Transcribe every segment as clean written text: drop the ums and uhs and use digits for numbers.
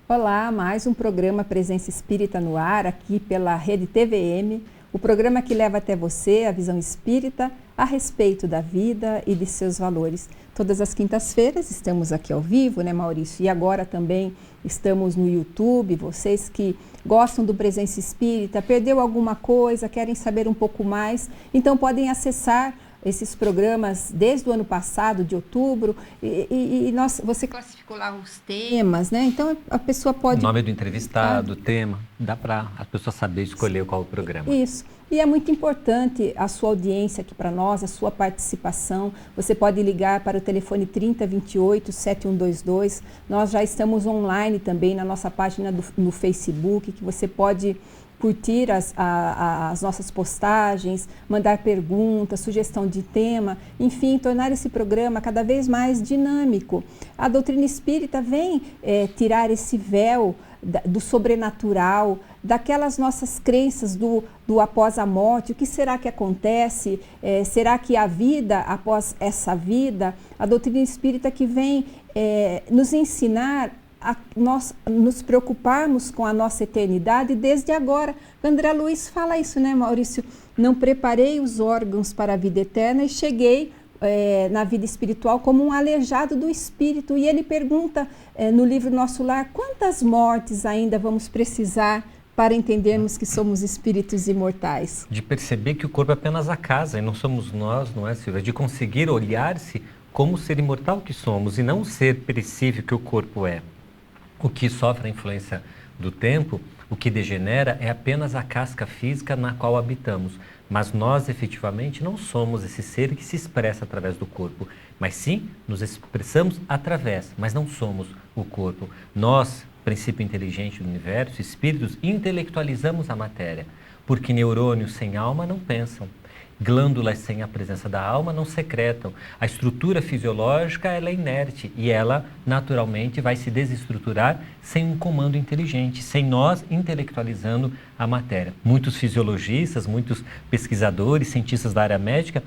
Olá, mais um programa Presença Espírita no ar, aqui pela Rede TVM, o programa que leva até você a visão espírita a respeito da vida e de seus valores. Todas as quintas-feiras estamos aqui ao vivo, né, Maurício? E agora também estamos no YouTube. Vocês que gostam do Presença Espírita, perdeu alguma coisa, querem saber um pouco mais, então podem acessar esses programas desde o ano passado, de outubro, você classificou lá os temas, né? Então a pessoa pode... O nome do entrevistado, o tema, dá para a pessoa saber escolher qual é o programa. Isso. E é muito importante a sua audiência aqui para nós, a sua participação. Você pode ligar para o telefone 3028-7122. Nós já estamos online também na nossa página no Facebook, que você pode curtir as nossas postagens, mandar perguntas, sugestão de tema, enfim, tornar esse programa cada vez mais dinâmico. A doutrina espírita vem tirar esse véu do sobrenatural, daquelas nossas crenças do após a morte. O que será que acontece? Será que há vida após essa vida? A doutrina espírita que vem nos ensinar a nós nos preocuparmos com a nossa eternidade desde agora. André Luiz fala isso, né, Maurício? Não preparei os órgãos para a vida eterna e cheguei na vida espiritual como um aleijado do espírito. E ele pergunta no livro Nosso Lar, quantas mortes ainda vamos precisar para entendermos que somos espíritos imortais? De perceber que o corpo é apenas a casa e não somos nós, não é, Silvia? De conseguir olhar-se como o ser imortal que somos e não o ser perecível que o corpo é. O que sofre a influência do tempo, o que degenera é apenas a casca física na qual habitamos. Mas nós, efetivamente, não somos esse ser que se expressa através do corpo. Mas sim, nos expressamos através, mas não somos o corpo. Nós, princípio inteligente do universo, espíritos, intelectualizamos a matéria. Porque neurônios sem alma não pensam. Glândulas sem a presença da alma não secretam. A estrutura fisiológica ela é inerte e ela naturalmente vai se desestruturar sem um comando inteligente, sem nós intelectualizando a matéria. Muitos fisiologistas, muitos pesquisadores, cientistas da área médica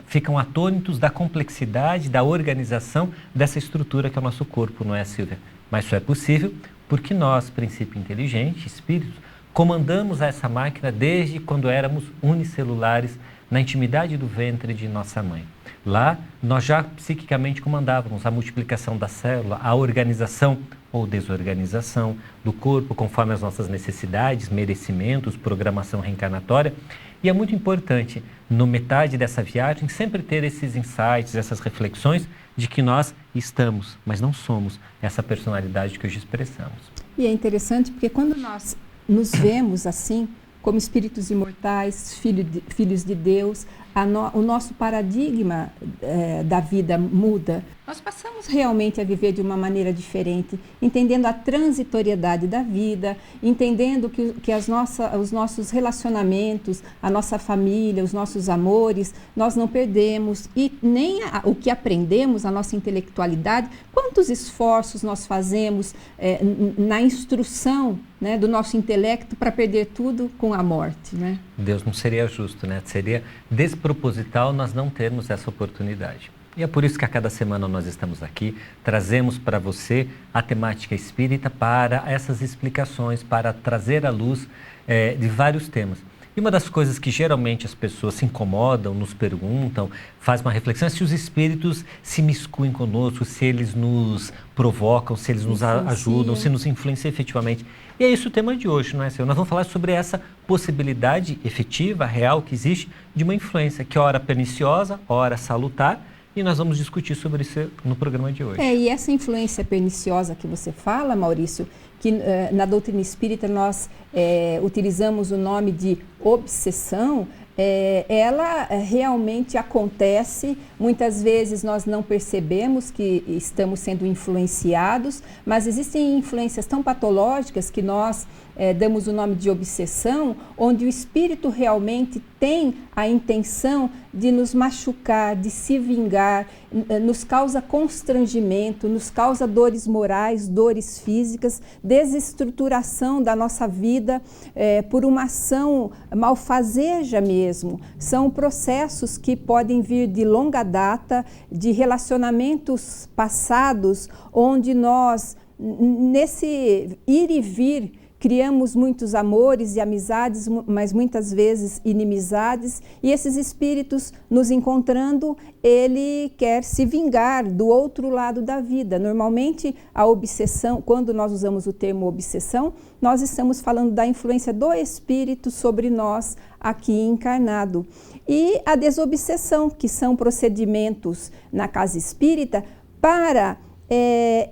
ficam atônitos da complexidade, da organização dessa estrutura que é o nosso corpo, não é, Silvia? Mas isso é possível porque nós, princípio inteligente, espíritos, comandamos essa máquina desde quando éramos unicelulares na intimidade do ventre de nossa mãe. Lá, nós já psiquicamente comandávamos a multiplicação da célula, a organização ou desorganização do corpo conforme as nossas necessidades, merecimentos, programação reencarnatória. E é muito importante, no metade dessa viagem, sempre ter esses insights, essas reflexões de que nós estamos, mas não somos essa personalidade que hoje expressamos. E é interessante porque quando nós nos vemos assim, como espíritos imortais, filhos de Deus, o nosso paradigma da vida muda. Nós passamos realmente a viver de uma maneira diferente, entendendo a transitoriedade da vida, entendendo que os nossos relacionamentos, a nossa família, os nossos amores, nós não perdemos e nem o que aprendemos, a nossa intelectualidade, quantos esforços nós fazemos na instrução, né, do nosso intelecto para perder tudo com a morte, né? Deus não seria justo, né? Seria desproposital nós não termos essa oportunidade. E é por isso que a cada semana nós estamos aqui, trazemos para você a temática espírita para essas explicações, para trazer à luz de vários temas. E uma das coisas que geralmente as pessoas se incomodam, nos perguntam, fazem uma reflexão, é se os espíritos se miscuem conosco, se eles nos provocam, se eles nos ajudam, se nos influenciam efetivamente. E é isso o tema de hoje, não é, Senhor? Nós vamos falar sobre essa possibilidade efetiva, real, que existe de uma influência, que ora perniciosa, ora salutar, e nós vamos discutir sobre isso no programa de hoje. E essa influência perniciosa que você fala, Maurício, que na doutrina espírita nós utilizamos o nome de obsessão, ela realmente acontece. Muitas vezes nós não percebemos que estamos sendo influenciados, mas existem influências tão patológicas que nós damos o nome de obsessão, onde o espírito realmente tem a intenção de nos machucar, de se vingar, nos causa constrangimento, nos causa dores morais, dores físicas, desestruturação da nossa vida por uma ação malfazeja mesmo. São processos que podem vir de longa data, de relacionamentos passados, onde nós, nesse ir e vir, criamos muitos amores e amizades, mas muitas vezes inimizades, e esses espíritos nos encontrando, ele quer se vingar do outro lado da vida. Normalmente a obsessão, quando nós usamos o termo obsessão, nós estamos falando da influência do espírito sobre nós aqui encarnado. E a desobsessão, que são procedimentos na casa espírita para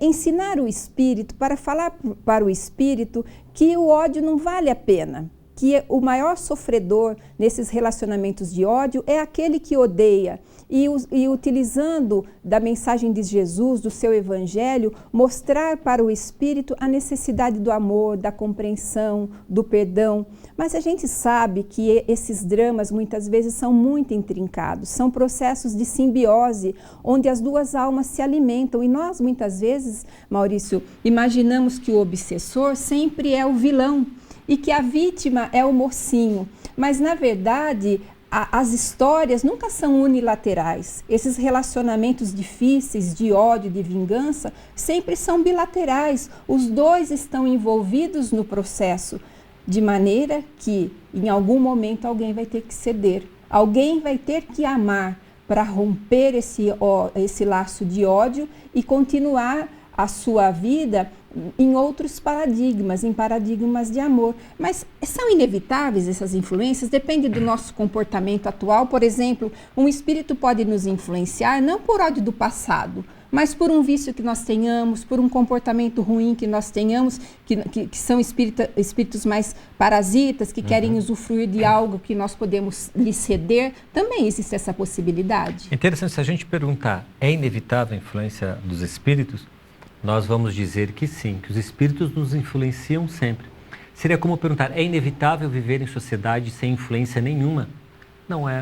ensinar o espírito, para falar para o espírito que o ódio não vale a pena, que o maior sofredor nesses relacionamentos de ódio é aquele que odeia. E utilizando da mensagem de Jesus, do seu evangelho, mostrar para o espírito a necessidade do amor, da compreensão, do perdão. Mas a gente sabe que esses dramas muitas vezes são muito intrincados, são processos de simbiose, onde as duas almas se alimentam. E nós muitas vezes, Maurício, imaginamos que o obsessor sempre é o vilão e que a vítima é o mocinho. Mas na verdade, as histórias nunca são unilaterais. Esses relacionamentos difíceis de ódio, de vingança, sempre são bilaterais. Os dois estão envolvidos no processo, de maneira que em algum momento alguém vai ter que ceder. Alguém vai ter que amar para romper esse laço de ódio e continuar a sua vida em outros paradigmas, em paradigmas de amor. Mas são inevitáveis essas influências? Depende do nosso comportamento atual. Por exemplo, um espírito pode nos influenciar não por ódio do passado, mas por um vício que nós tenhamos, por um comportamento ruim que nós tenhamos, que são espíritos mais parasitas, que querem usufruir de algo que nós podemos lhe ceder. Também existe essa possibilidade. Interessante, se a gente perguntar, é inevitável a influência dos espíritos? Nós vamos dizer que sim, que os espíritos nos influenciam sempre. Seria como perguntar, é inevitável viver em sociedade sem influência nenhuma?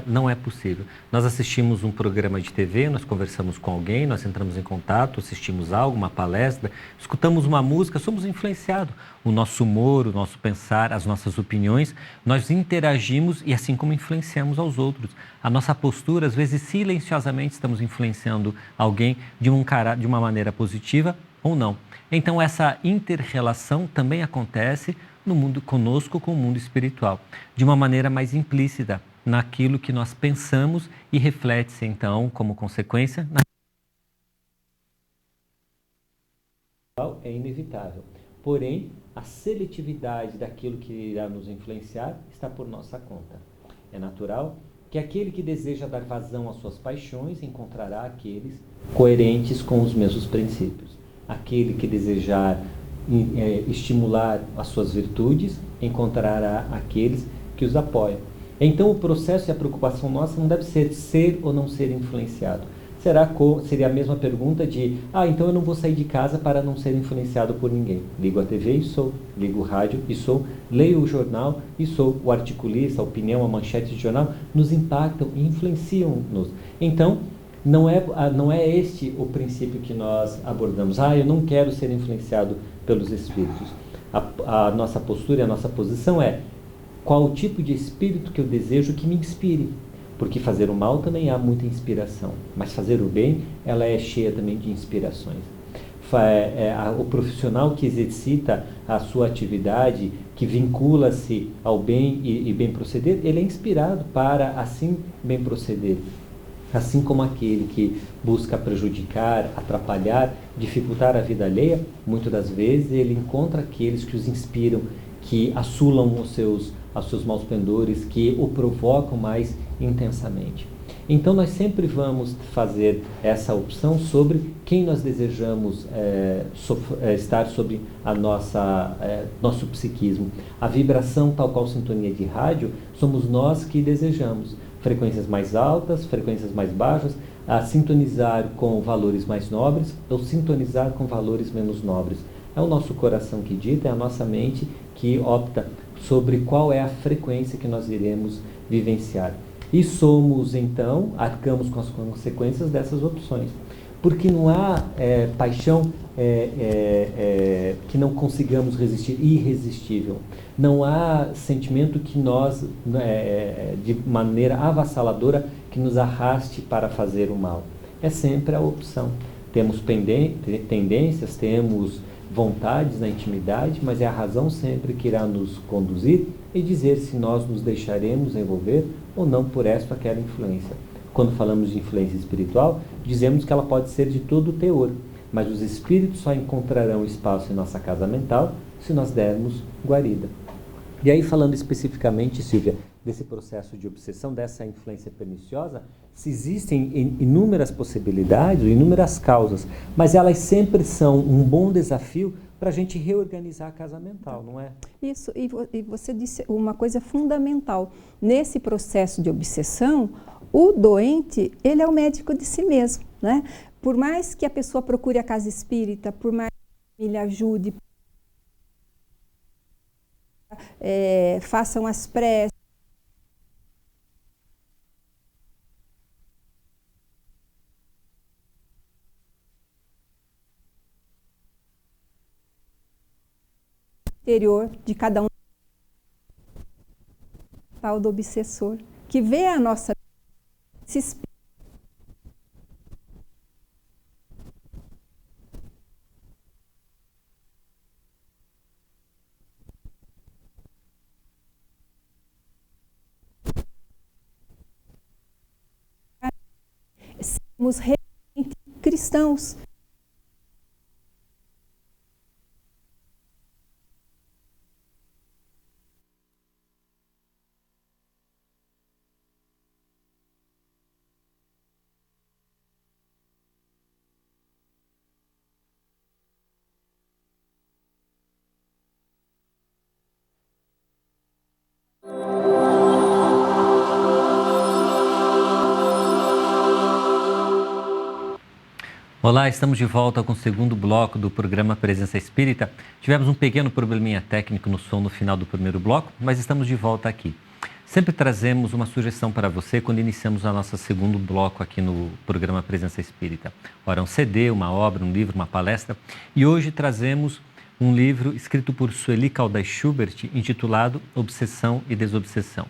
Não é possível. Nós assistimos um programa de TV, nós conversamos com alguém, nós entramos em contato, assistimos algo, uma palestra, escutamos uma música, somos influenciados. O nosso humor, o nosso pensar, as nossas opiniões, nós interagimos e assim como influenciamos aos outros. A nossa postura, às vezes silenciosamente estamos influenciando alguém de uma maneira positiva ou não. Então essa inter-relação também acontece no mundo conosco com o mundo espiritual, de uma maneira mais implícita, naquilo que nós pensamos e reflete-se, então, como consequência, é inevitável. Porém, a seletividade daquilo que irá nos influenciar está por nossa conta. É natural que aquele que deseja dar vazão às suas paixões encontrará aqueles coerentes com os mesmos princípios. Aquele que desejar estimular as suas virtudes encontrará aqueles que os apoiam. Então, o processo e a preocupação nossa não deve ser ou não ser influenciado. Seria a mesma pergunta de, então eu não vou sair de casa para não ser influenciado por ninguém. Ligo a TV e sou, ligo o rádio e sou, leio o jornal e sou, o articulista, a opinião, a manchete de jornal, nos impactam e influenciam-nos. Então, não é este o princípio que nós abordamos. Eu não quero ser influenciado pelos espíritos. A nossa postura e a nossa posição é, qual o tipo de espírito que eu desejo que me inspire? Porque fazer o mal também há muita inspiração, mas fazer o bem, ela é cheia também de inspirações. O profissional que exercita a sua atividade, que vincula-se ao bem e bem proceder, ele é inspirado para assim bem proceder. Assim como aquele que busca prejudicar, atrapalhar, dificultar a vida alheia, muitas das vezes ele encontra aqueles que os inspiram, que assulam os seus maus pendores, que o provocam mais intensamente. Então nós sempre vamos fazer essa opção sobre quem nós desejamos estar sobre a nosso psiquismo. A vibração, tal qual sintonia de rádio, somos nós que desejamos. Frequências mais altas, frequências mais baixas, a sintonizar com valores mais nobres ou sintonizar com valores menos nobres. É o nosso coração que dita, é a nossa mente que opta sobre qual é a frequência que nós iremos vivenciar. E somos, então, arcamos com as consequências dessas opções. Porque não há paixão que não consigamos resistir, irresistível. Não há sentimento que nós, de maneira avassaladora, que nos arraste para fazer o mal. É sempre a opção. Temos tendências, temos vontades na intimidade, mas é a razão sempre que irá nos conduzir e dizer se nós nos deixaremos envolver ou não por esta ou aquela influência. Quando falamos de influência espiritual, dizemos que ela pode ser de todo o teor, mas os espíritos só encontrarão espaço em nossa casa mental se nós dermos guarida. E aí, falando especificamente, Silvia, desse processo de obsessão, dessa influência perniciosa, se existem inúmeras possibilidades, inúmeras causas, mas elas sempre são um bom desafio para a gente reorganizar a casa mental, não é? Isso, e você disse uma coisa fundamental. Nesse processo de obsessão, o doente, ele é o médico de si mesmo, né? Por mais que a pessoa procure a casa espírita, por mais que ele ajude, façam as preces, interior de cada um, tal do obsessor, que vê a nossa se sermos realmente cristãos. Olá, estamos de volta com o segundo bloco do programa Presença Espírita. Tivemos um pequeno probleminha técnico no som no final do primeiro bloco, mas estamos de volta aqui. Sempre trazemos uma sugestão para você quando iniciamos a nosso segundo bloco aqui no programa Presença Espírita. Ora, um CD, uma obra, um livro, uma palestra. E hoje trazemos um livro escrito por Sueli Caldas Schubert, intitulado Obsessão e Desobsessão.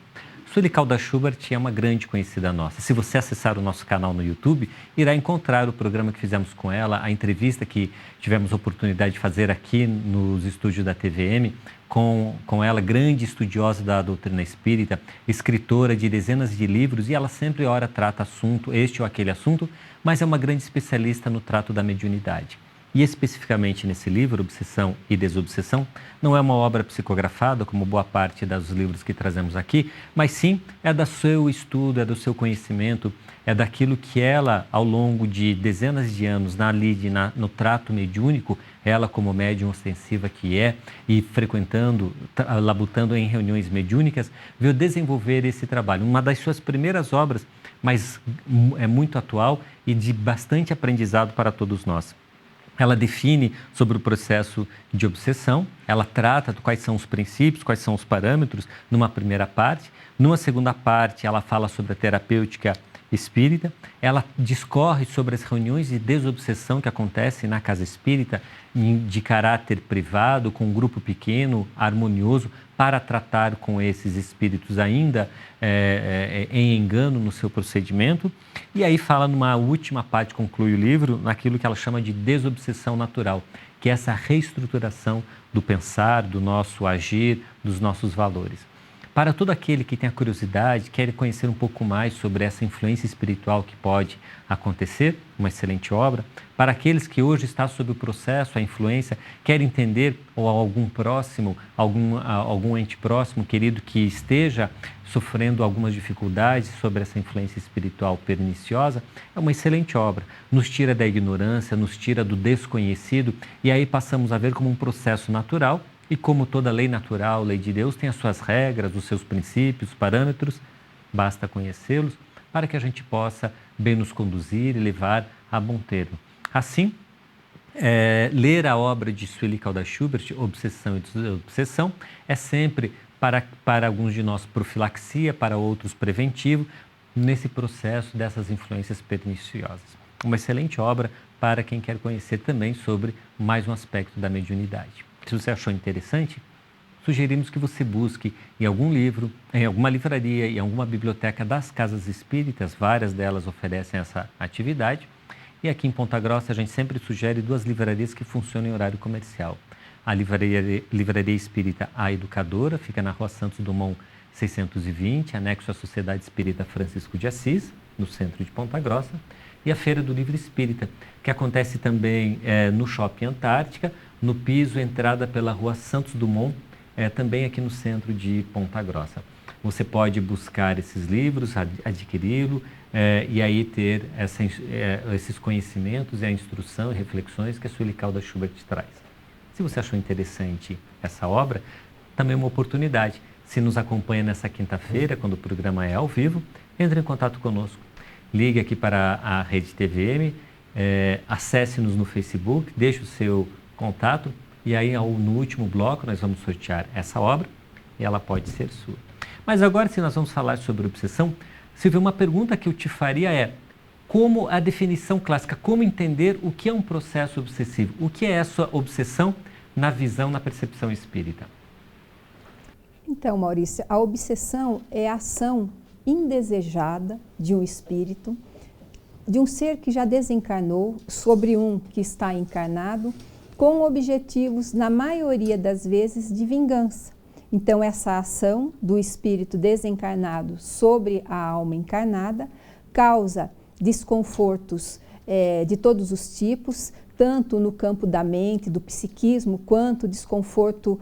Sueli Caldas Schubert é uma grande conhecida nossa. Se você acessar o nosso canal no YouTube, irá encontrar o programa que fizemos com ela, a entrevista que tivemos a oportunidade de fazer aqui nos estúdios da TVM, com ela, grande estudiosa da doutrina espírita, escritora de dezenas de livros, e ela sempre, ora, trata assunto, este ou aquele assunto, mas é uma grande especialista no trato da mediunidade. E especificamente nesse livro, Obsessão e Desobsessão, não é uma obra psicografada, como boa parte dos livros que trazemos aqui, mas sim é do seu estudo, é do seu conhecimento, é daquilo que ela, ao longo de dezenas de anos, no trato mediúnico, ela como médium ostensiva que é, e frequentando, labutando em reuniões mediúnicas, veio desenvolver esse trabalho. Uma das suas primeiras obras, mas é muito atual e de bastante aprendizado para todos nós. Ela define sobre o processo de obsessão, ela trata de quais são os princípios, quais são os parâmetros, numa primeira parte. Numa segunda parte, ela fala sobre a terapêutica espírita, ela discorre sobre as reuniões de desobsessão que acontecem na casa espírita, de caráter privado, com um grupo pequeno, harmonioso, para tratar com esses espíritos ainda em engano no seu procedimento. E aí fala numa última parte, conclui o livro, naquilo que ela chama de desobsessão natural, que é essa reestruturação do pensar, do nosso agir, dos nossos valores. Para todo aquele que tem a curiosidade, quer conhecer um pouco mais sobre essa influência espiritual que pode acontecer, uma excelente obra. Para aqueles que hoje estão sob o processo, a influência, quer entender, ou algum próximo, algum ente próximo, querido, que esteja sofrendo algumas dificuldades sobre essa influência espiritual perniciosa, é uma excelente obra. Nos tira da ignorância, nos tira do desconhecido, e aí passamos a ver como um processo natural. E como toda lei natural, lei de Deus, tem as suas regras, os seus princípios, parâmetros, basta conhecê-los para que a gente possa bem nos conduzir e levar a bom termo. Assim, ler a obra de Sueli Caldas Schubert, Obsessão e Desobsessão, é sempre para alguns de nós profilaxia, para outros preventivo, nesse processo dessas influências perniciosas. Uma excelente obra para quem quer conhecer também sobre mais um aspecto da mediunidade. Se você achou interessante, sugerimos que você busque em algum livro, em alguma livraria, em alguma biblioteca das casas espíritas, várias delas oferecem essa atividade. E aqui em Ponta Grossa a gente sempre sugere 2 livrarias que funcionam em horário comercial. A Livraria Espírita A Educadora, fica na Rua Santos Dumont 620, anexo à Sociedade Espírita Francisco de Assis, no centro de Ponta Grossa. E a Feira do Livro Espírita, que acontece também no Shopping Antártica, no piso, entrada pela Rua Santos Dumont, também aqui no centro de Ponta Grossa. Você pode buscar esses livros, adquiri-lo e aí ter esses conhecimentos e a instrução e reflexões que a Sueli Caldas Schubert traz. Se você achou interessante essa obra, também é uma oportunidade. Se nos acompanha nessa quinta-feira, quando o programa é ao vivo, entre em contato conosco. Ligue aqui para a Rede TVM, acesse-nos no Facebook, deixe o seu contato e aí no último bloco nós vamos sortear essa obra e ela pode ser sua. Mas agora, se nós vamos falar sobre obsessão, Silvia, uma pergunta que eu te faria é: como a definição clássica, como entender o que é um processo obsessivo? O que é essa obsessão na visão, na percepção espírita? Então, Maurício, a obsessão é a ação indesejada de um espírito, de um ser que já desencarnou, sobre um que está encarnado, com objetivos, na maioria das vezes, de vingança. Então, essa ação do espírito desencarnado sobre a alma encarnada causa desconfortos de todos os tipos, tanto no campo da mente, do psiquismo, quanto desconforto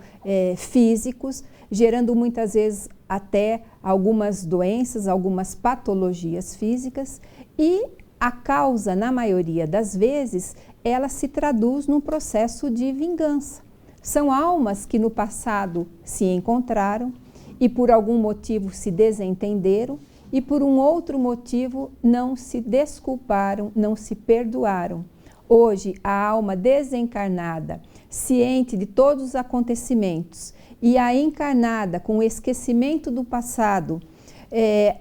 físicos, gerando muitas vezes até algumas doenças, algumas patologias físicas, e a causa, na maioria das vezes, ela se traduz num processo de vingança. São almas que no passado se encontraram e por algum motivo se desentenderam e por um outro motivo não se desculparam, não se perdoaram. Hoje, a alma desencarnada, ciente de todos os acontecimentos, e a encarnada, com o esquecimento do passado,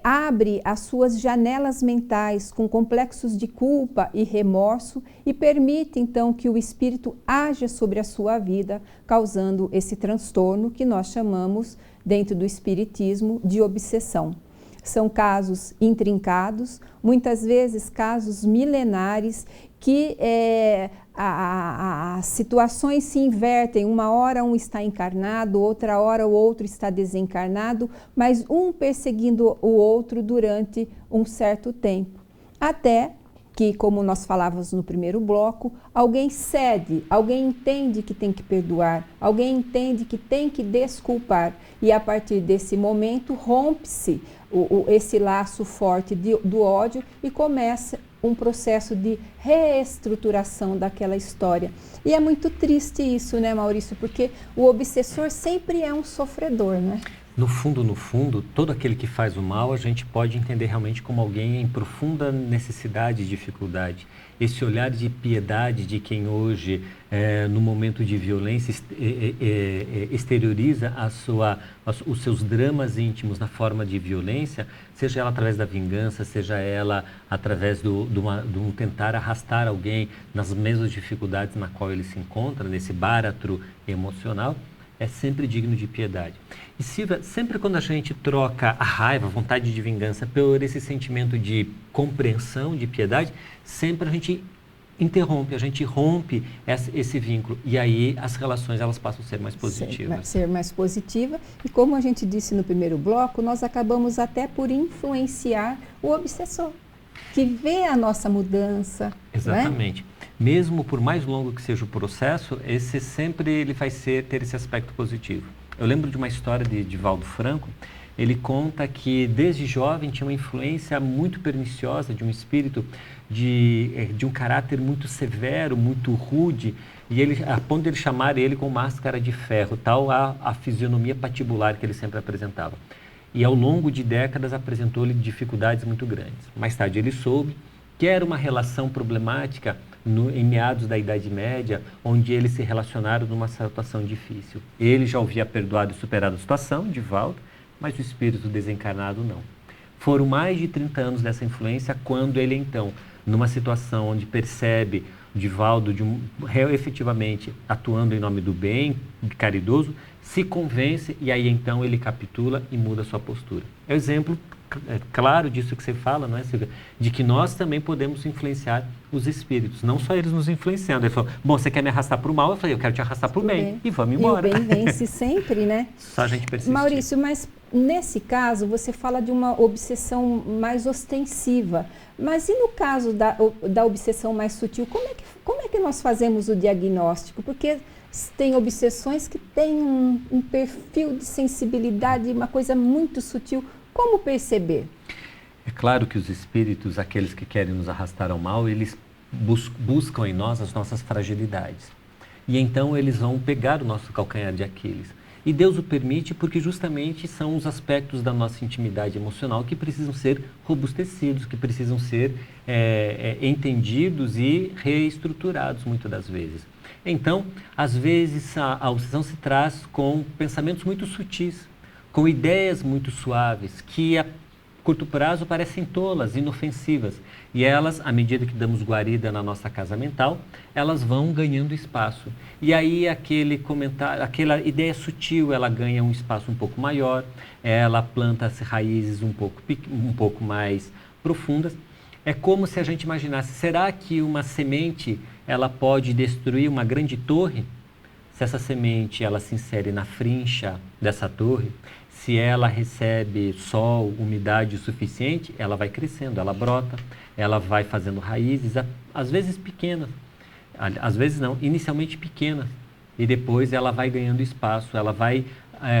abre as suas janelas mentais com complexos de culpa e remorso e permite então que o espírito haja sobre a sua vida, causando esse transtorno que nós chamamos, dentro do espiritismo, de obsessão. São casos intrincados, muitas vezes casos milenares, que as situações se invertem. Uma hora um está encarnado, outra hora o outro está desencarnado, mas um perseguindo o outro durante um certo tempo. Até que, como nós falávamos no primeiro bloco, alguém cede, alguém entende que tem que perdoar, alguém entende que tem que desculpar. E a partir desse momento rompe-se esse laço forte do ódio e começa um processo de reestruturação daquela história. E é muito triste isso, né, Maurício? Porque o obsessor sempre é um sofredor, né? No fundo, todo aquele que faz o mal, a gente pode entender realmente como alguém em profunda necessidade e dificuldade. Esse olhar de piedade de quem hoje, no momento de violência, exterioriza os seus dramas íntimos na forma de violência, seja ela através da vingança, seja ela através de um tentar arrastar alguém nas mesmas dificuldades na qual ele se encontra, nesse báratro emocional, é sempre digno de piedade. E Silvia, sempre quando a gente troca a raiva, a vontade de vingança, por esse sentimento de compreensão, de piedade, sempre a gente interrompe, a gente rompe esse vínculo. E aí as relações elas passam a ser mais positivas. Ser mais positiva. E como a gente disse no primeiro bloco, nós acabamos até por influenciar o obsessor, que vê a nossa mudança. Exatamente. Mesmo por mais longo que seja o processo, esse sempre ele vai ter esse aspecto positivo. Eu lembro de uma história de Divaldo Franco. Ele conta que desde jovem tinha uma influência muito perniciosa de um espírito de um caráter muito severo, muito rude, e ele, a ponto de ele chamar ele com máscara de ferro, tal a fisionomia patibular que ele sempre apresentava. E ao longo de décadas apresentou-lhe dificuldades muito grandes. Mais tarde ele soube que era uma relação problemática em meados da Idade Média, onde eles se relacionaram numa situação difícil. Ele já havia perdoado e superado a situação, Divaldo, mas o espírito desencarnado não. Foram mais de 30 anos dessa influência quando ele então, numa situação onde percebe Divaldo efetivamente atuando em nome do bem, caridoso, se convence e aí então ele capitula e muda sua postura. É o exemplo claro disso que você fala, não é, Silvia? De que nós também podemos influenciar os espíritos, não só eles nos influenciando. Ele falou, bom, você quer me arrastar para o mal? Eu falei, eu quero te arrastar para o bem. E vamos embora. E o bem vence sempre, né? Só a gente persistir. Maurício, mas nesse caso você fala de uma obsessão mais ostensiva. Mas e no caso da obsessão mais sutil, como é que nós fazemos o diagnóstico? Porque tem obsessões que têm um perfil de sensibilidade, uma coisa muito sutil. Como perceber? É claro que os espíritos, aqueles que querem nos arrastar ao mal, eles buscam em nós as nossas fragilidades. E então eles vão pegar o nosso calcanhar de Aquiles. E Deus o permite porque justamente são os aspectos da nossa intimidade emocional que precisam ser robustecidos, que precisam ser entendidos e reestruturados muitas das vezes. Então, às vezes a obsessão se traz com pensamentos muito sutis, com ideias muito suaves, que a curto prazo parecem tolas, inofensivas. E elas, à medida que damos guarida na nossa casa mental, elas vão ganhando espaço. E aí aquele comentário, aquela ideia sutil, ela ganha um espaço um pouco maior, ela planta as raízes um pouco mais profundas. É como se a gente imaginasse, será que uma semente ela pode destruir uma grande torre? Se essa semente ela se insere na frincha dessa torre, se ela recebe sol, umidade suficiente, ela vai crescendo, ela brota, ela vai fazendo raízes, às vezes pequenas, às vezes não, inicialmente pequenas, e depois ela vai ganhando espaço, ela vai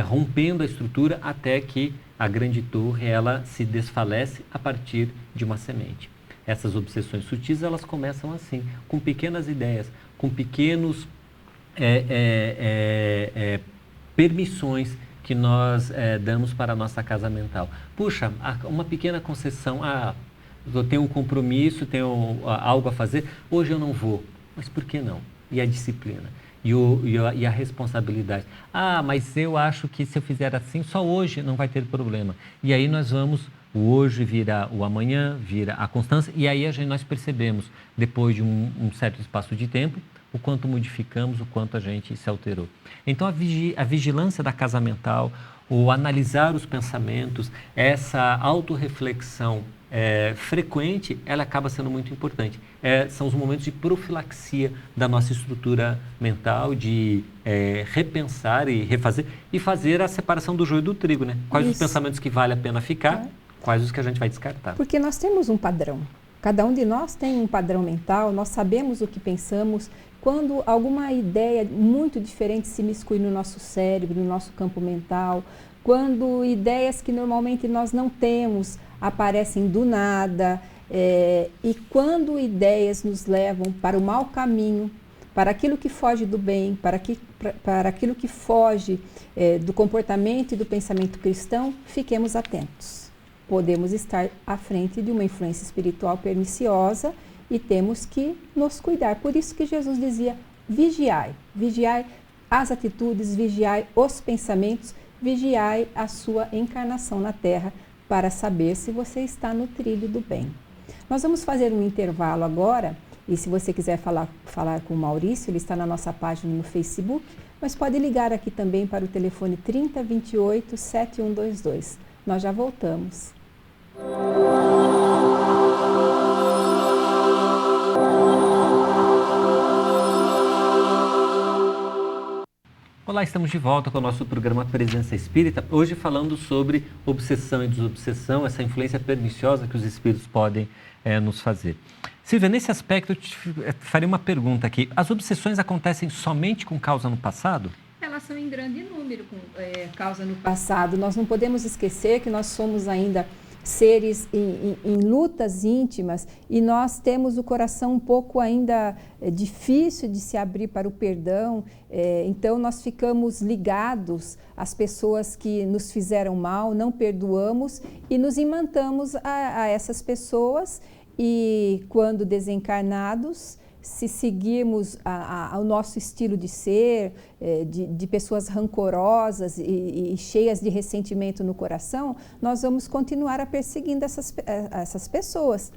rompendo a estrutura até que a grande torre ela se desfalece a partir de uma semente. Essas obsessões sutis, elas começam assim, com pequenas ideias, com pequenos permissões que nós damos para a nossa casa mental. Puxa, uma pequena concessão, eu tenho um compromisso, tenho algo a fazer, hoje eu não vou. Mas por que não? E a disciplina? E a responsabilidade? Mas eu acho que se eu fizer assim, só hoje não vai ter problema. E aí nós vamos, o hoje vira o amanhã, vira a constância, e aí nós percebemos, depois de um certo espaço de tempo, o quanto modificamos, o quanto a gente se alterou. Então, a vigilância da casa mental, o analisar os pensamentos, essa autorreflexão frequente, ela acaba sendo muito importante. São os momentos de profilaxia da nossa estrutura mental, de repensar e refazer, e fazer a separação do joio do trigo, né? Quais os pensamentos que vale a pena ficar, quais os que a gente vai descartar. Porque nós temos um padrão. Cada um de nós tem um padrão mental, nós sabemos o que pensamos. Quando alguma ideia muito diferente se miscui no nosso cérebro, no nosso campo mental, quando ideias que normalmente nós não temos aparecem do nada, e quando ideias nos levam para o mau caminho, para aquilo que foge do bem, para aquilo que foge do comportamento e do pensamento cristão, fiquemos atentos. Podemos estar à frente de uma influência espiritual perniciosa e temos que nos cuidar. Por isso que Jesus dizia, vigiai as atitudes, vigiai os pensamentos, vigiai a sua encarnação na Terra para saber se você está no trilho do bem. Nós vamos fazer um intervalo agora e se você quiser falar com o Maurício, ele está na nossa página no Facebook, mas pode ligar aqui também para o telefone 3028 7122. Nós já voltamos. Olá, estamos de volta com o nosso programa Presença Espírita, hoje falando sobre obsessão e desobsessão, essa influência perniciosa que os espíritos podem nos fazer. Silvia, nesse aspecto eu te faria uma pergunta aqui. As obsessões acontecem somente com causa no passado? Elas são em grande número com causa no passado. Nós não podemos esquecer que nós somos ainda seres em lutas íntimas e nós temos o coração um pouco ainda difícil de se abrir para o perdão, então nós ficamos ligados às pessoas que nos fizeram mal, não perdoamos e nos imantamos a essas pessoas e quando desencarnados, se seguirmos ao nosso estilo de ser, de pessoas rancorosas e cheias de ressentimento no coração, nós vamos continuar a perseguindo essas pessoas.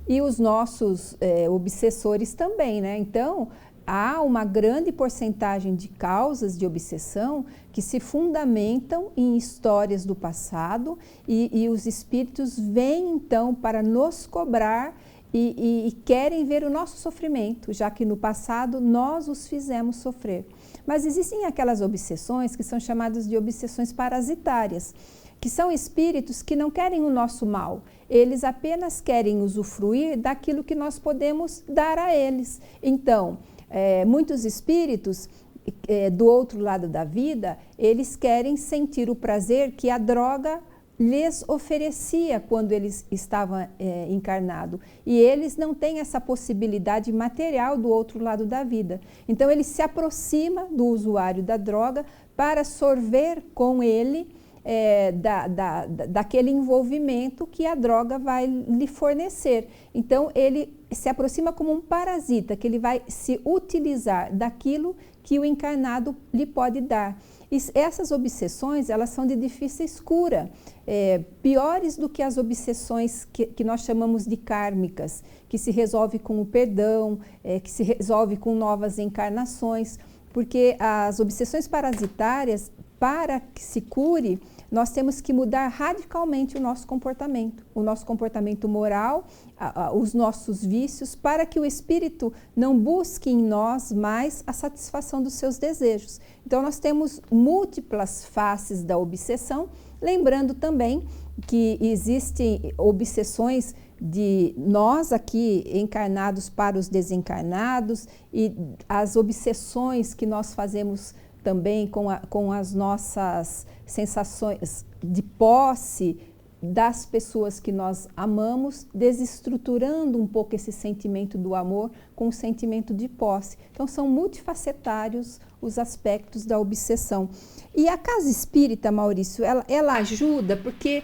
E os nossos obsessores também, né? Então, há uma grande porcentagem de causas de obsessão que se fundamentam em histórias do passado e os espíritos vêm, então, para nos cobrar e querem ver o nosso sofrimento, já que no passado nós os fizemos sofrer. Mas existem aquelas obsessões que são chamadas de obsessões parasitárias, que são espíritos que não querem o nosso mal, eles apenas querem usufruir daquilo que nós podemos dar a eles. Então, muitos espíritos do outro lado da vida, eles querem sentir o prazer que a droga lhes oferecia quando eles estavam encarnados. E eles não têm essa possibilidade material do outro lado da vida. Então, ele se aproxima do usuário da droga para sorver com ele daquele envolvimento que a droga vai lhe fornecer. Então, ele se aproxima como um parasita, que ele vai se utilizar daquilo que o encarnado lhe pode dar. E essas obsessões, elas são de difícil cura, piores do que as obsessões que nós chamamos de kármicas, que se resolve com o perdão, que se resolve com novas encarnações, porque as obsessões parasitárias, para que se cure, nós temos que mudar radicalmente o nosso comportamento moral, os nossos vícios, para que o espírito não busque em nós mais a satisfação dos seus desejos. Então, nós temos múltiplas faces da obsessão, lembrando também que existem obsessões de nós aqui encarnados para os desencarnados e as obsessões que nós fazemos também com as nossas sensações de posse das pessoas que nós amamos, desestruturando um pouco esse sentimento do amor com o sentimento de posse. Então, são multifacetários os aspectos da obsessão. E a casa espírita, Maurício, ela ajuda porque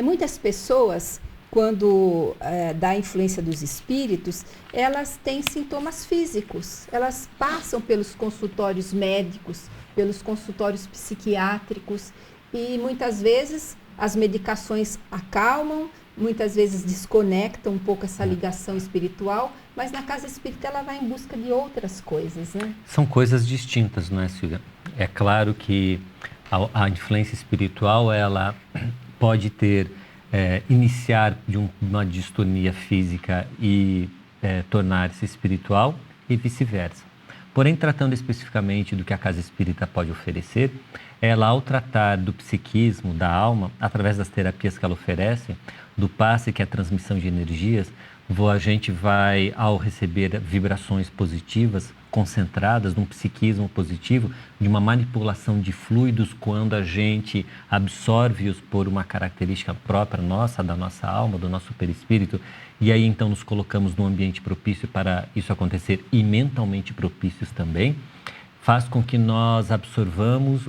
muitas pessoas, quando da influência dos espíritos, elas têm sintomas físicos, elas passam pelos consultórios médicos, pelos consultórios psiquiátricos e muitas vezes as medicações acalmam, muitas vezes desconectam um pouco essa ligação espiritual, mas na casa espírita ela vai em busca de outras coisas, né? São coisas distintas, não é, Silvia? É claro que a influência espiritual, ela pode iniciar de uma distonia física e tornar-se espiritual e vice-versa. Porém, tratando especificamente do que a casa espírita pode oferecer, ela, ao tratar do psiquismo, da alma, através das terapias que ela oferece, do passe, que é a transmissão de energias, a gente vai, ao receber vibrações positivas, concentradas num psiquismo positivo, de uma manipulação de fluidos, quando a gente absorve-os por uma característica própria nossa, da nossa alma, do nosso perispírito, e aí então nos colocamos num ambiente propício para isso acontecer e mentalmente propícios também, faz com que nós absorvamos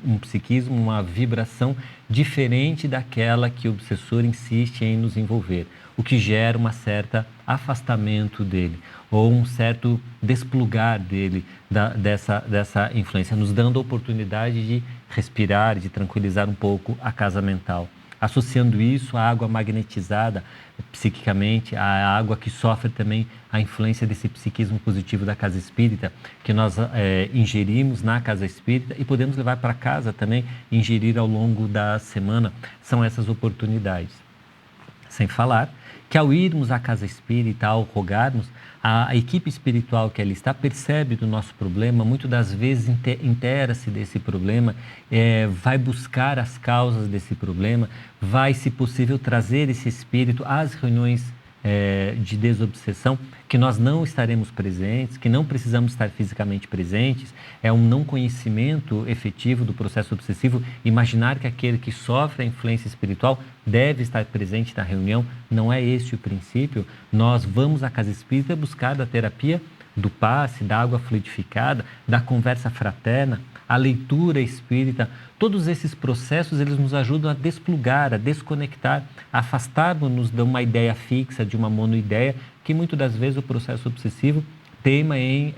um psiquismo, uma vibração diferente daquela que o obsessor insiste em nos envolver, o que gera um certo afastamento dele, ou um certo desplugar dele dessa influência, nos dando a oportunidade de respirar, de tranquilizar um pouco a casa mental. Associando isso à água magnetizada psiquicamente, à água que sofre também a influência desse psiquismo positivo da casa espírita, que nós ingerimos na casa espírita e podemos levar para casa também, ingerir ao longo da semana, são essas oportunidades. Sem falar que ao irmos à casa espírita, ao rogarmos, a equipe espiritual que ali está percebe do nosso problema, muitas das vezes inteira-se desse problema, vai buscar as causas desse problema, vai, se possível, trazer esse espírito às reuniões de desobsessão, que nós não estaremos presentes, que não precisamos estar fisicamente presentes, é um não conhecimento efetivo do processo obsessivo. Imaginar que aquele que sofre a influência espiritual deve estar presente na reunião, não é este o princípio. Nós vamos à casa espírita buscar da terapia do passe, da água fluidificada, da conversa fraterna, a leitura espírita. Todos esses processos, eles nos ajudam a desplugar, a desconectar, a afastarmos-nos de uma ideia fixa, de uma monoideia, que muitas das vezes o processo obsessivo teima em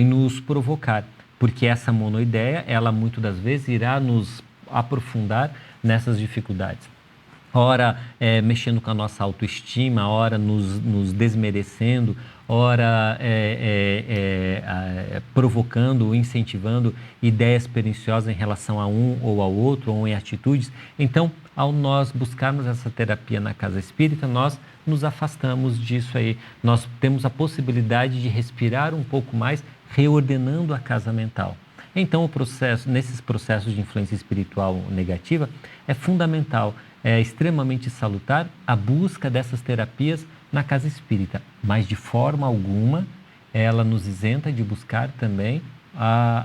nos provocar. Porque essa monoideia, ela muitas das vezes irá nos aprofundar nessas dificuldades. Ora mexendo com a nossa autoestima, ora nos desmerecendo, ora provocando, incentivando ideias perniciosas em relação a um ou ao outro, ou em atitudes. Então, ao nós buscarmos essa terapia na casa espírita, nós nos afastamos disso aí. Nós temos a possibilidade de respirar um pouco mais, reordenando a casa mental. Então, nesses processos de influência espiritual negativa, é fundamental, é extremamente salutar a busca dessas terapias na casa espírita, mas de forma alguma ela nos isenta de buscar também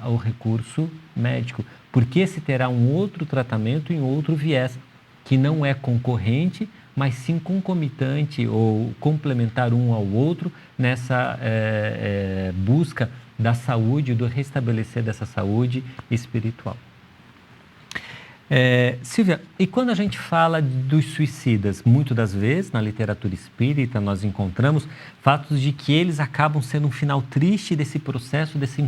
o recurso médico, porque esse terá um outro tratamento em outro viés, que não é concorrente, mas sim concomitante ou complementar um ao outro nessa busca da saúde, do restabelecer dessa saúde espiritual. Silvia, e quando a gente fala dos suicidas, muitas das vezes na literatura espírita nós encontramos fatos de que eles acabam sendo um final triste desse processo, desse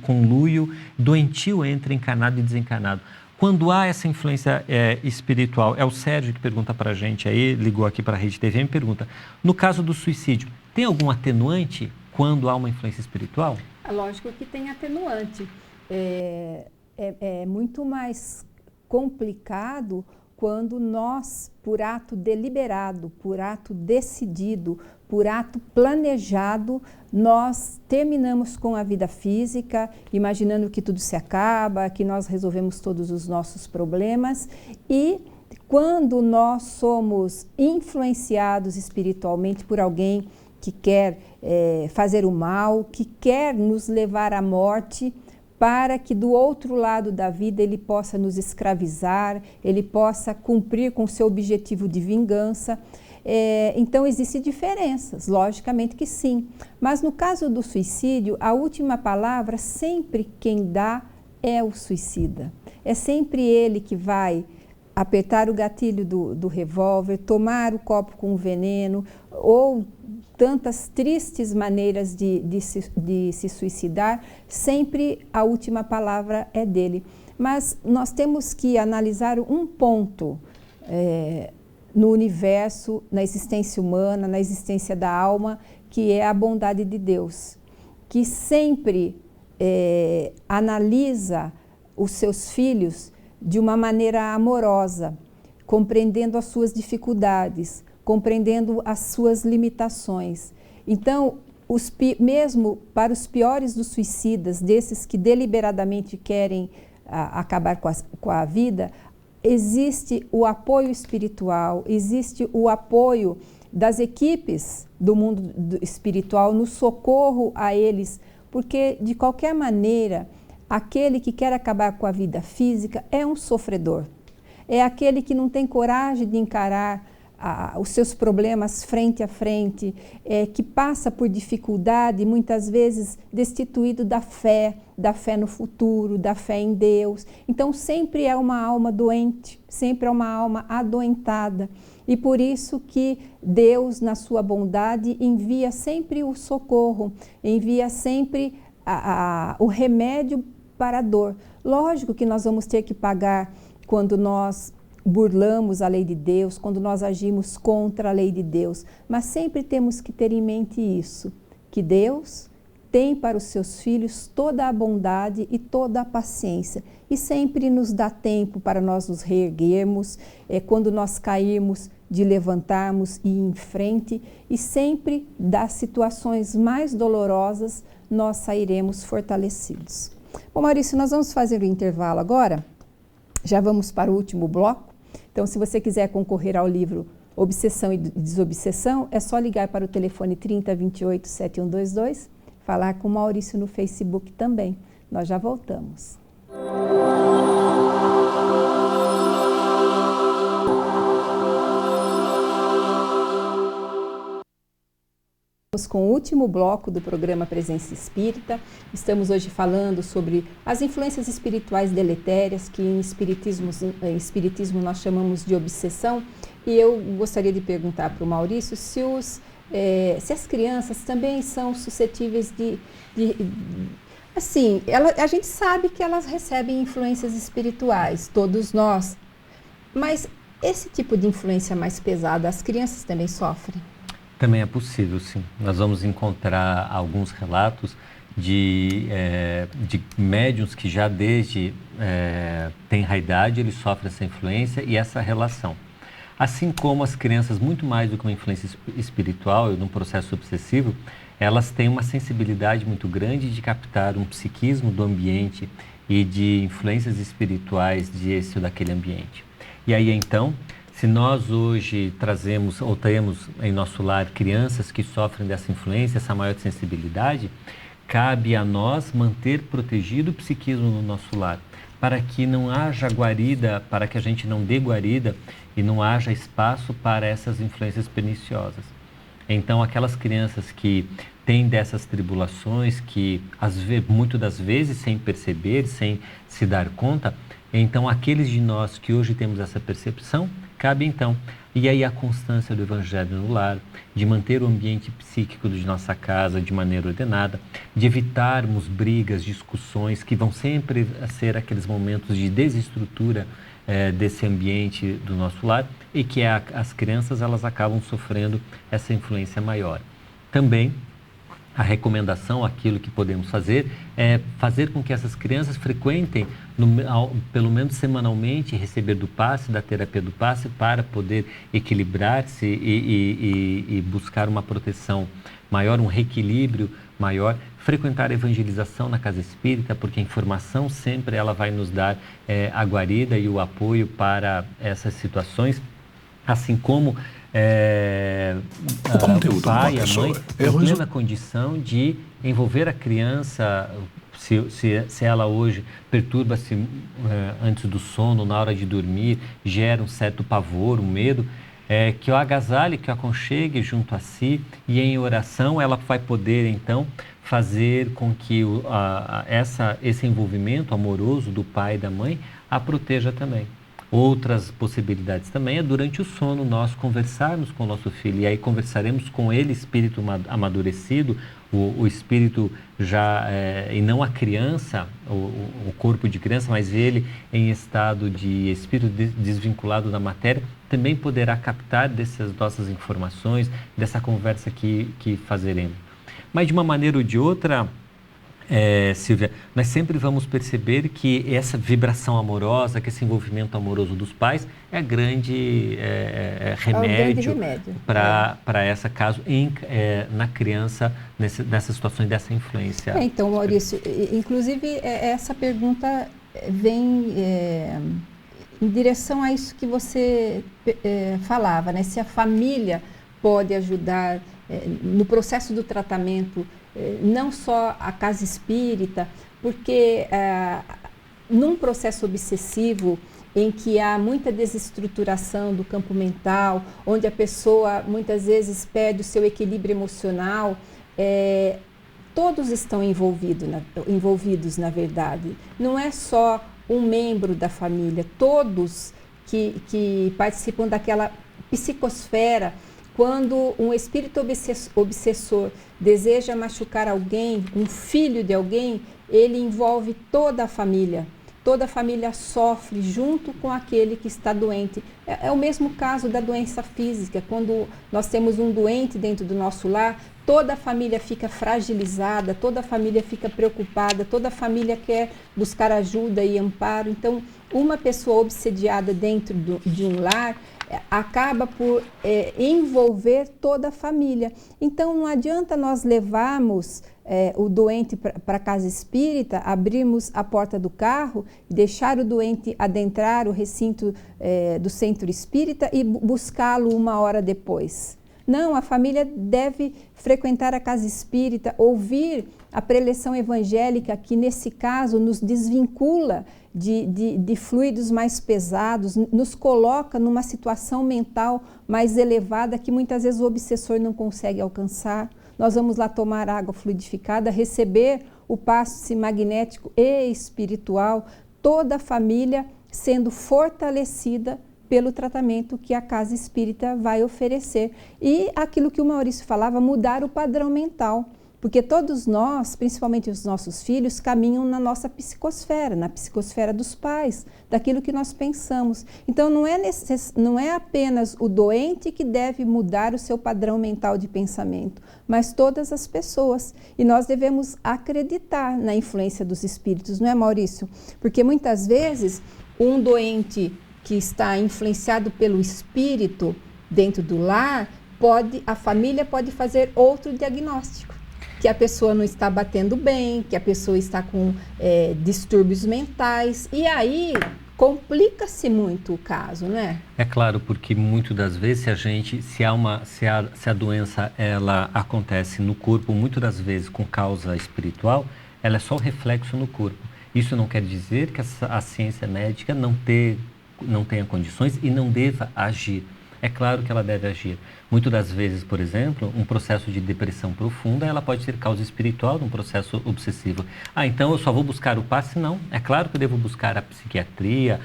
conluio doentio entre encarnado e desencarnado. Quando há essa influência espiritual, é o Sérgio que pergunta para a gente aí, ligou aqui para a Rede TV e me pergunta, no caso do suicídio, tem algum atenuante quando há uma influência espiritual? É lógico que tem atenuante. É muito mais complicado quando nós, por ato deliberado, por ato decidido, por ato planejado, nós terminamos com a vida física, imaginando que tudo se acaba, que nós resolvemos todos os nossos problemas, e quando nós somos influenciados espiritualmente por alguém que quer fazer o mal, que quer nos levar à morte, para que do outro lado da vida ele possa nos escravizar, ele possa cumprir com o seu objetivo de vingança. Então, existem diferenças, logicamente que sim. Mas no caso do suicídio, a última palavra sempre quem dá é o suicida. É sempre ele que vai apertar o gatilho do revólver, tomar o copo com veneno, ou tantas tristes maneiras de se suicidar, sempre a última palavra é dele. Mas nós temos que analisar um ponto no universo, na existência humana, na existência da alma, que é a bondade de Deus, que sempre analisa os seus filhos de uma maneira amorosa, compreendendo as suas dificuldades, compreendendo as suas limitações. Então, mesmo para os piores dos suicidas, desses que deliberadamente querem acabar com a vida, existe o apoio espiritual, existe o apoio das equipes do mundo espiritual no socorro a eles, porque, de qualquer maneira, aquele que quer acabar com a vida física é um sofredor. É aquele que não tem coragem de encarar os seus problemas frente a frente, que passa por dificuldade, muitas vezes destituído da fé no futuro, da fé em Deus. Então, sempre é uma alma doente, sempre é uma alma adoentada. E por isso que Deus, na sua bondade, envia sempre o socorro, envia sempre o remédio para a dor. Lógico que nós vamos ter que pagar quando nós burlamos a lei de Deus, quando nós agimos contra a lei de Deus, mas sempre temos que ter em mente isso, que Deus tem para os seus filhos toda a bondade e toda a paciência, e sempre nos dá tempo para nós nos reerguermos, quando nós cairmos, de levantarmos e ir em frente, e sempre das situações mais dolorosas nós sairemos fortalecidos. Bom, Maurício, nós vamos fazer o intervalo agora, já vamos para o último bloco. Então, se você quiser concorrer ao livro Obsessão e Desobsessão, é só ligar para o telefone 3028-7122, falar com o Maurício no Facebook também. Nós já voltamos. Com o último bloco do programa Presença Espírita. Estamos hoje falando sobre as influências espirituais deletérias, que em espiritismo nós chamamos de obsessão. E eu gostaria de perguntar para o Maurício se as crianças também são suscetíveis assim, a gente sabe que elas recebem influências espirituais, todos nós, mas esse tipo de influência mais pesada, as crianças também sofrem? Também é possível, sim. Nós vamos encontrar alguns relatos de médiuns que já desde tenra idade eles sofrem essa influência e essa relação. Assim como as crianças, muito mais do que uma influência espiritual e num processo obsessivo, elas têm uma sensibilidade muito grande de captar um psiquismo do ambiente e de influências espirituais desse ou daquele ambiente. E aí, então, se nós hoje trazemos ou temos em nosso lar crianças que sofrem dessa influência, essa maior sensibilidade, cabe a nós manter protegido o psiquismo no nosso lar, para que não haja guarida, para que a gente não dê guarida e não haja espaço para essas influências perniciosas. Então, aquelas crianças que têm dessas tribulações, que muitas das vezes sem perceber, sem se dar conta, então aqueles de nós que hoje temos essa percepção, cabe então, e aí a constância do Evangelho no lar, de manter o ambiente psíquico de nossa casa de maneira ordenada, de evitarmos brigas, discussões, que vão sempre ser aqueles momentos de desestrutura desse ambiente do nosso lar, e que as crianças elas acabam sofrendo essa influência maior. Também a recomendação, aquilo que podemos fazer, é fazer com que essas crianças frequentem, pelo menos semanalmente, receber do passe, da terapia do passe, para poder equilibrar-se e buscar uma proteção maior, um reequilíbrio maior, frequentar a evangelização na casa espírita, porque a informação sempre ela vai nos dar a guarida e o apoio para essas situações, assim como o pai, a mãe, tem plena condição de envolver a criança, se ela hoje perturba-se antes do sono, na hora de dormir, gera um certo pavor, um medo, que o agasalhe, que o aconchegue junto a si, e em oração ela vai poder então fazer com que esse envolvimento amoroso do pai e da mãe a proteja também. Outras possibilidades também é durante o sono nós conversarmos com o nosso filho, e aí conversaremos com ele, espírito amadurecido, o espírito já, e não a criança, o corpo de criança, mas ele em estado de espírito desvinculado da matéria, também poderá captar dessas nossas informações, dessa conversa que fazeremos. Mas de uma maneira ou de outra, Silvia, nós sempre vamos perceber que essa vibração amorosa, que esse envolvimento amoroso dos pais é grande remédio para esse caso na criança, nessas situações dessa influência. Então, Maurício, inclusive essa pergunta vem em direção a isso que você falava, né? Se a família pode ajudar no processo do tratamento, não só a casa espírita, porque num processo obsessivo em que há muita desestruturação do campo mental, onde a pessoa muitas vezes perde o seu equilíbrio emocional, todos estão envolvidos na verdade. Não é só um membro da família, todos que participam daquela psicosfera. Quando um espírito obsessor deseja machucar alguém, um filho de alguém, ele envolve toda a família. Toda a família sofre junto com aquele que está doente. É o mesmo caso da doença física. Quando nós temos um doente dentro do nosso lar, toda a família fica fragilizada, toda a família fica preocupada, toda a família quer buscar ajuda e amparo. Então, uma pessoa obsediada dentro de um lar, acaba por envolver toda a família. Então, não adianta nós levarmos o doente para a casa espírita, abrirmos a porta do carro, deixar o doente adentrar o recinto do centro espírita e buscá-lo 1 hora depois. Não, a família deve frequentar a casa espírita, ouvir a preleção evangélica, que nesse caso nos desvincula de fluidos mais pesados, nos coloca numa situação mental mais elevada que muitas vezes o obsessor não consegue alcançar. Nós vamos lá tomar água fluidificada, receber o passe magnético e espiritual, toda a família sendo fortalecida pelo tratamento que a casa espírita vai oferecer. E aquilo que o Maurício falava, mudar o padrão mental. Porque todos nós, principalmente os nossos filhos, caminham na nossa psicosfera, na psicosfera dos pais, daquilo que nós pensamos. Então, não é apenas o doente que deve mudar o seu padrão mental de pensamento, mas todas as pessoas. E nós devemos acreditar na influência dos espíritos, não é, Maurício? Porque muitas vezes um doente que está influenciado pelo espírito dentro do lar, a família pode fazer outro diagnóstico. Que a pessoa não está batendo bem, que a pessoa está com distúrbios mentais, e aí complica-se muito o caso, né? É claro, porque muitas das vezes se a doença ela acontece no corpo, muitas das vezes com causa espiritual, ela é só o reflexo no corpo. Isso não quer dizer que a ciência médica não tenha condições e não deva agir. É claro que ela deve agir. Muitas das vezes, por exemplo, um processo de depressão profunda, ela pode ter causa espiritual de um processo obsessivo. Então eu só vou buscar o passe? Não. É claro que eu devo buscar a psiquiatria,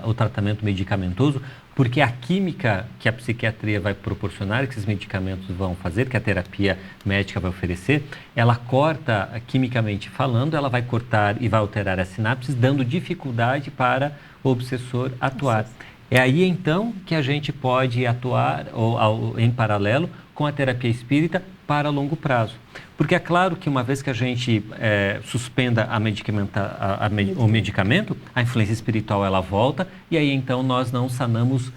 o tratamento medicamentoso, porque a química que a psiquiatria vai proporcionar, que esses medicamentos vão fazer, que a terapia médica vai oferecer, ela corta, quimicamente falando, ela vai cortar e vai alterar as sinapses, dando dificuldade para o obsessor atuar. É aí, então, que a gente pode atuar em paralelo com a terapia espírita para longo prazo. Porque é claro que uma vez que a gente suspenda o medicamento, a influência espiritual ela volta e aí, então, nós não sanamos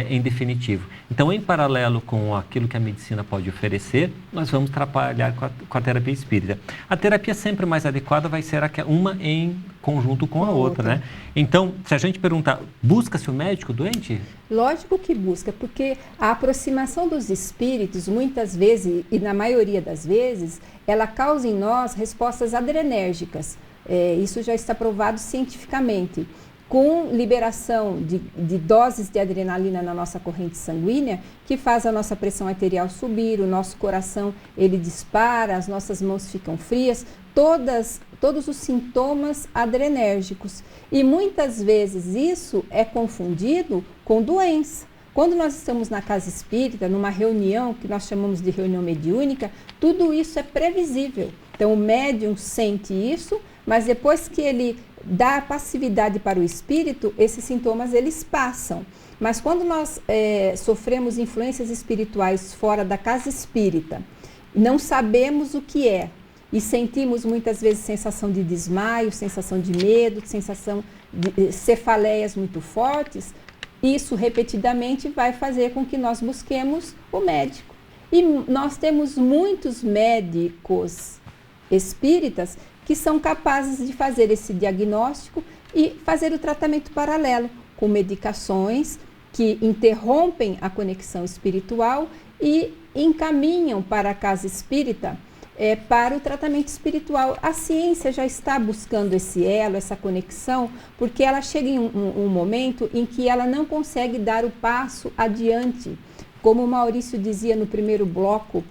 em definitivo. Então, em paralelo com aquilo que a medicina pode oferecer, nós vamos trabalhar com a terapia espírita. A terapia sempre mais adequada vai ser uma em conjunto com a outra, né? Então, se a gente perguntar, busca-se o médico doente? Lógico que busca, porque a aproximação dos espíritos, muitas vezes, e na maioria das vezes, ela causa em nós respostas adrenérgicas. Isso já está provado cientificamente. Com liberação de doses de adrenalina na nossa corrente sanguínea, que faz a nossa pressão arterial subir, o nosso coração ele dispara, as nossas mãos ficam frias, todos os sintomas adrenérgicos. E muitas vezes isso é confundido com doença. Quando nós estamos na casa espírita, numa reunião que nós chamamos de reunião mediúnica, tudo isso é previsível. Então o médium sente isso, mas depois que ele dá passividade para o espírito, esses sintomas eles passam. Mas quando nós sofremos influências espirituais fora da casa espírita, não sabemos o que é e sentimos muitas vezes sensação de desmaio, sensação de medo, sensação de cefaleias muito fortes, isso repetidamente vai fazer com que nós busquemos o médico. E nós temos muitos médicos espíritas que são capazes de fazer esse diagnóstico e fazer o tratamento paralelo, com medicações que interrompem a conexão espiritual e encaminham para a casa espírita para o tratamento espiritual. A ciência já está buscando esse elo, essa conexão, porque ela chega em um momento em que ela não consegue dar o passo adiante. Como o Maurício dizia no primeiro bloco,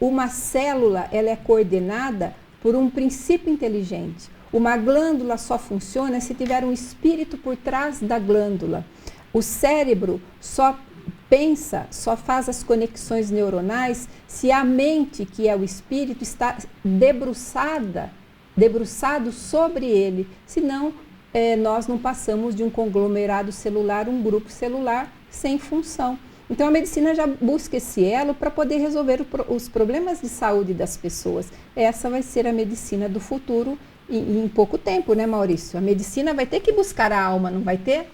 uma célula ela é coordenada por um princípio inteligente. Uma glândula só funciona se tiver um espírito por trás da glândula. O cérebro só pensa, só faz as conexões neuronais se a mente, que é o espírito, está debruçado sobre ele. Senão, nós não passamos de um conglomerado celular, um grupo celular sem função. Então, a medicina já busca esse elo para poder resolver os problemas de saúde das pessoas. Essa vai ser a medicina do futuro em pouco tempo, né, Maurício? A medicina vai ter que buscar a alma, não vai ter?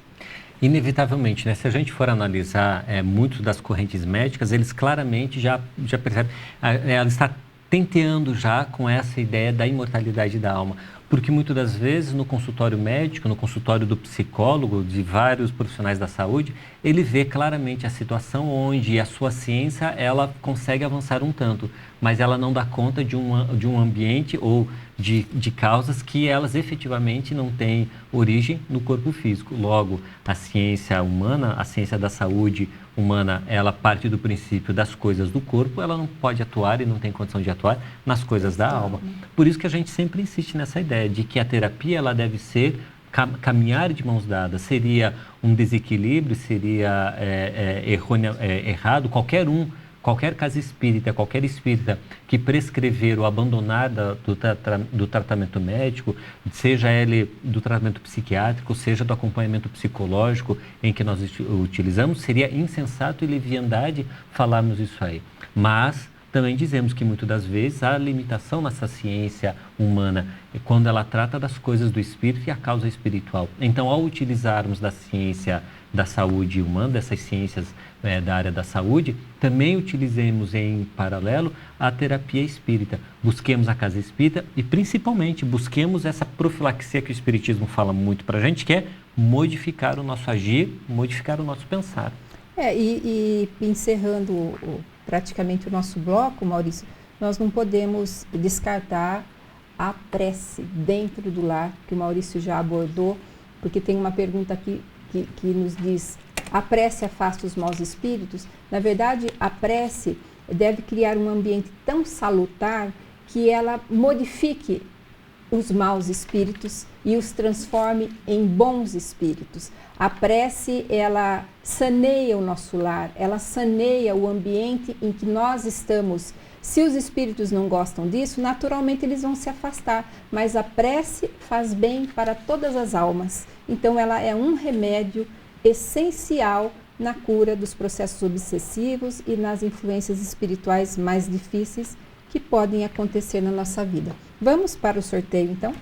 Inevitavelmente, né? Se a gente for analisar muitas das correntes médicas, eles claramente já percebem, ela está tenteando já com essa ideia da imortalidade da alma. Porque muitas das vezes no consultório médico, no consultório do psicólogo, de vários profissionais da saúde, ele vê claramente a situação onde a sua ciência ela consegue avançar um tanto, mas ela não dá conta de um ambiente ou de causas que elas efetivamente não têm origem no corpo físico. Logo, a ciência humana, a ciência da saúde humana, ela parte do princípio das coisas do corpo, ela não pode atuar e não tem condição de atuar nas coisas da alma. Por isso que a gente sempre insiste nessa ideia de que a terapia ela deve ser caminhar de mãos dadas. Seria um desequilíbrio, seria errado qualquer casa espírita, qualquer espírita que prescrever ou abandonar do tratamento médico, seja ele do tratamento psiquiátrico, seja do acompanhamento psicológico em que nós utilizamos, seria insensato e leviandade falarmos isso aí. Mas também dizemos que muitas das vezes há limitação nessa ciência humana quando ela trata das coisas do espírito e a causa espiritual. Então, ao utilizarmos da ciência da saúde humana, dessas ciências da área da saúde, também utilizemos em paralelo a terapia espírita. Busquemos a casa espírita e, principalmente, busquemos essa profilaxia que o Espiritismo fala muito para a gente, que é modificar o nosso agir, modificar o nosso pensar. E encerrando praticamente o nosso bloco, Maurício, nós não podemos descartar a prece dentro do lar, que o Maurício já abordou, porque tem uma pergunta aqui que nos diz: a prece afasta os maus espíritos? Na verdade, a prece deve criar um ambiente tão salutar que ela modifique os maus espíritos e os transforme em bons espíritos. A prece, ela saneia o nosso lar, ela saneia o ambiente em que nós estamos. Se os espíritos não gostam disso, naturalmente eles vão se afastar, mas a prece faz bem para todas as almas. Então ela é um remédio essencial na cura dos processos obsessivos e nas influências espirituais mais difíceis que podem acontecer na nossa vida. Vamos para o sorteio, então?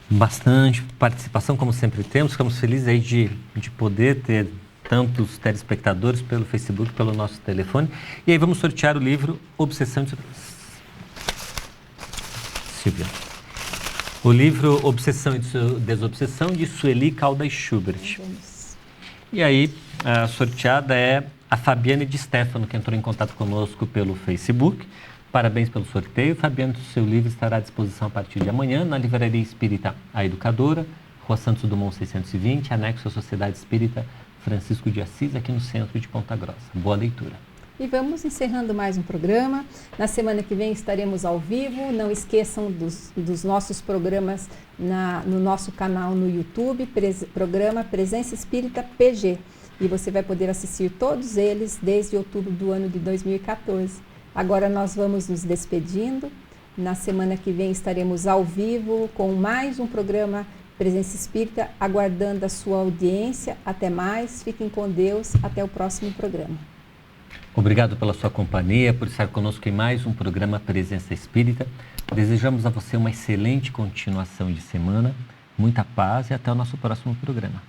Bastante participação, como sempre temos. Ficamos felizes aí de poder ter tantos telespectadores pelo Facebook, pelo nosso telefone. E aí vamos sortear o livro Obsessão de... Silvia. O livro Obsessão e Desobsessão, de Sueli Caldas Schubert. E aí, a sorteada é a Fabiane de Stefano, que entrou em contato conosco pelo Facebook. Parabéns pelo sorteio. Fabiane, o seu livro estará à disposição a partir de amanhã na Livraria Espírita A Educadora, Rua Santos Dumont 620, anexo à Sociedade Espírita Francisco de Assis, aqui no centro de Ponta Grossa. Boa leitura. E vamos encerrando mais um programa. Na semana que vem estaremos ao vivo. Não esqueçam dos nossos programas no nosso canal no YouTube, programa Presença Espírita PG. E você vai poder assistir todos eles desde outubro do ano de 2014. Agora nós vamos nos despedindo. Na semana que vem estaremos ao vivo com mais um programa Presença Espírita, aguardando a sua audiência. Até mais, fiquem com Deus, até o próximo programa. Obrigado pela sua companhia, por estar conosco em mais um programa Presença Espírita. Desejamos a você uma excelente continuação de semana, muita paz e até o nosso próximo programa.